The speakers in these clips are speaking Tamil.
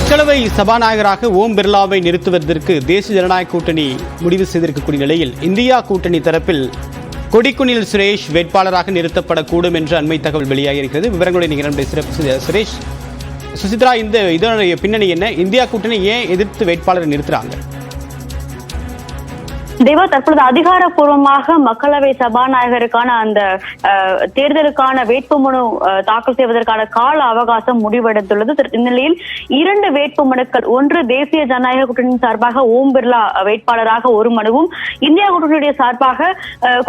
மக்களவை சபாநாயகராக ஓம் பிர்லாவை நிறுத்துவதற்கு தேசிய ஜனநாயக கூட்டணி முடிவு செய்திருக்கக்கூடிய நிலையில் இந்தியா கூட்டணி தரப்பில் கொடிக்குனில் சுரேஷ் வேட்பாளராக நிறுத்தப்படக்கூடும் என்று அண்மை தகவல் வெளியாகியிருக்கிறது. விவரங்களை நீங்கள் சிறப்பு சுரேஷ். சுசித்ரா, இதனுடைய பின்னணி என்ன? இந்தியா கூட்டணி ஏன் எதிர்த்து வேட்பாளரை நிறுத்துறாங்க? தேவா, தற்பொழுது அதிகாரப்பூர்வமாக மக்களவை சபாநாயகருக்கான அந்த தேர்தலுக்கான வேட்புமனு தாக்கல் செய்வதற்கான கால அவகாசம் முடிவெடுத்துள்ளது. இந்நிலையில் 2 வேட்புமனுக்கள், ஒன்று தேசிய ஜனநாயக கூட்டணியின் சார்பாக ஓம் பிர்லா வேட்பாளராக ஒரு மனுவும், இந்தியா கூட்டணியுடைய சார்பாக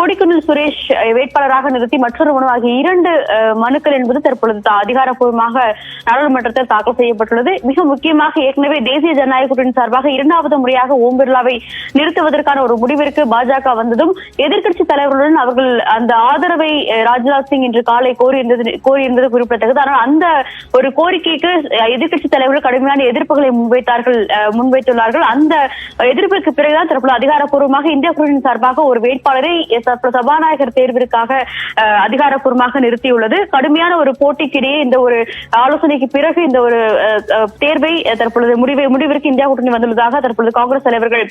கொடிக்குனில் சுரேஷ் வேட்பாளராக நிறுத்தி மற்றொரு மனு ஆகிய 2 மனுக்கள் என்பது தற்பொழுது அதிகாரப்பூர்வமாக நாடாளுமன்றத்தில் தாக்கல் செய்யப்பட்டுள்ளது. மிக முக்கியமாக ஏற்கனவே தேசிய ஜனநாயக கூட்டணி சார்பாக 2வது முறையாக ஓம் பிர்லாவை நிறுத்துவதற்கான ஒரு முடிவிற்கு பாஜக வந்ததும் எதிர்க்கட்சி தலைவர்களுடன் அவர்கள் அந்த ஆதரவை ராஜ்நாத் சிங் இன்று காலை கோரியிருந்தது குறிப்பிடத்தக்கது. ஆனால் அந்த ஒரு கோரிக்கைக்கு எதிர்க்கட்சி தலைவர்கள் கடுமையான எதிர்ப்புகளை முன்வைத்துள்ளார்கள். அந்த எதிர்ப்புக்கு பிறகுதான் தற்போது அதிகாரப்பூர்வமாக இந்தியா கூட்டணி சார்பாக ஒரு வேட்பாளரை சபாநாயகர் தேர்விற்காக அதிகாரப்பூர்வமாக நிறுத்தியுள்ளது. கடுமையான ஒரு போட்டிக்கிடையே இந்த ஒரு ஆலோசனைக்கு பிறகு இந்த ஒரு தேர்வை தற்பொழுது முடிவிற்கு இந்தியா கூட்டணி வந்துள்ளதாக தற்பொழுது காங்கிரஸ் தலைவர்கள்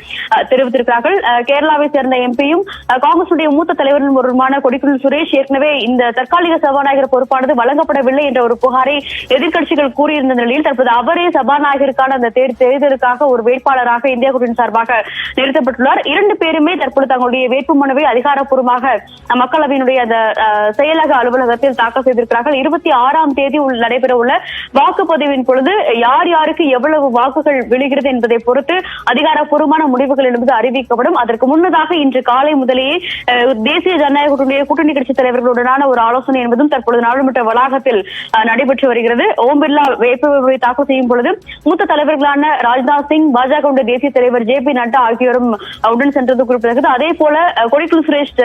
தெரிவித்திருக்கிறார்கள். கேரளாவை சேர்ந்த எம்பியும் காங்கிரசுடைய மூத்த தலைவர்கள் ஒருவருமான கொடிக்குனில் சுரேஷ் ஏற்கனவே இந்த தற்காலிக சபாநாயகர் பொறுப்பானது வழங்கப்படவில்லை என்ற ஒரு புகாரை எதிர்க்கட்சிகள் கூறியிருந்த நிலையில் தற்போது அவரே சபாநாயகருக்கான அந்த தேர்தலுக்காக ஒரு வேட்பாளராக இந்தியா கூட்டணி சார்பாக நிறுத்தப்பட்டுள்ளார். 2 பேருமே தற்போது தங்களுடைய வேட்புமனுவை அதிகாரப்பூர்வமாக மக்களவையினுடைய அந்த செயலக அலுவலகத்தில் தாக்கல் செய்திருக்கிறார்கள். 26ஆம் தேதி நடைபெற உள்ள வாக்குப்பதிவின் பொழுது யார் யாருக்கு எவ்வளவு வாக்குகள் விழுகிறது என்பதை பொறுத்து அதிகாரப்பூர்வமான முடிவுகள் என்பது அறிவிக்கப்படும். அதற்கு முன்னதாக இன்று காலை முதலேயே தேசிய ஜனநாயக கூட்டணி கட்சி தலைவர்களுடனான ஒரு ஆலோசனை என்பதும் தற்பொழுது நாடாளுமன்ற வளாகத்தில் நடைபெற்று வருகிறது. ஓம் பிர்லா வேட்புமனுவை தாக்கல் செய்யும் பொழுது மூத்த தலைவர்களான ராஜ்நாத் சிங், பாஜக தேசிய தலைவர் JP நட்டா ஆகியோரும் உடன் சென்றது குறிப்பிடத்தக்கது. அதே போல கொடிக்குனில் சுரேஷ்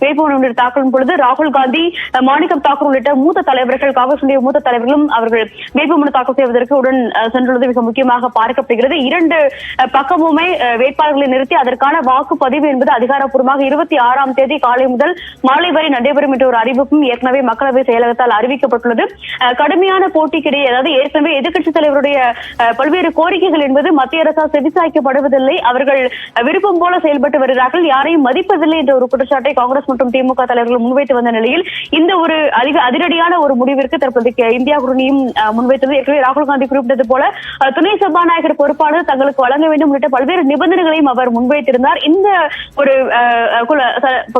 வேட்புமனு தாக்கலும் பொழுது ராகுல் காந்தி, மாணிக்கம் தாக்கூர் உள்ளிட்ட மூத்த தலைவர்கள், காங்கிரசுடைய மூத்த தலைவர்களும் அவர்கள் வேட்புமனு தாக்கல் செய்வதற்கு உடன் சென்றுள்ளது மிக முக்கியமாக பார்க்கப்படுகிறது. 2 பக்கமுமே வேட்பாளர்களை நிறுத்தி அதற்கான வாக்குப்பதிவு என்பது அதிகாரப்பூர்வமாக 26ஆம் தேதி காலை முதல் மாலை வரை நடைபெறும் என்ற ஒரு அறிவிப்பும் ஏற்கனவே மக்களவை செயலகத்தால் அறிவிக்கப்பட்டுள்ளது. கடுமையான போட்டிக்கிடையே, அதாவது ஏற்கனவே எதிர்க்கட்சி தலைவருடைய பல்வேறு கோரிக்கைகள் என்பது மத்திய அரசால் செவிசாய்க்கப்படுவதில்லை, அவர்கள் விருப்பம் போல செயல்பட்டு வருகிறார்கள், யாரையும் மதிப்பதில்லை என்ற ஒரு குற்றச்சாட்டை காங்கிரஸ் மற்றும் திமுக தலைவர்கள் முன்வைத்து வந்த நிலையில் இந்த ஒரு அதிரடியான ஒரு முடிவிற்கு தற்போது இந்தியா கூட்டணியும் முன்வைத்தது. ஏற்கனவே ராகுல் காந்தி குறிப்பிட்டது போல துணை சபாநாயகர் பொறுப்பானது தங்களுக்கு வழங்க வேண்டும் உள்ளிட்ட பல்வேறு நிபந்தனைகளையும் அவர் முன்வைத்திருந்தார். இந்த ஒரு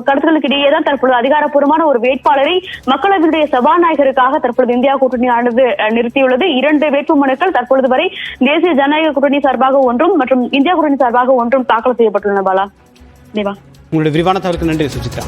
கருத்துக்களுக்கு இடையேதான் தற்பொழுது அதிகாரப்பூர்வமான ஒரு வேட்பாளரை மக்களவையுடைய சபாநாயகருக்காக தற்பொழுது இந்தியா கூட்டணியானது நிறுத்தியுள்ளது. 2 வேட்புமனுக்கள் தற்பொழுது வரை தேசிய ஜனநாயக கூட்டணி சார்பாக ஒன்றும் மற்றும் இந்தியா கூட்டணி சார்பாக ஒன்றும் தாக்கல் செய்யப்பட்டுள்ளன. பாலா, தேவா, உங்களுடைய விரிவான தகவலுக்கு நன்றி சுசித்ரா.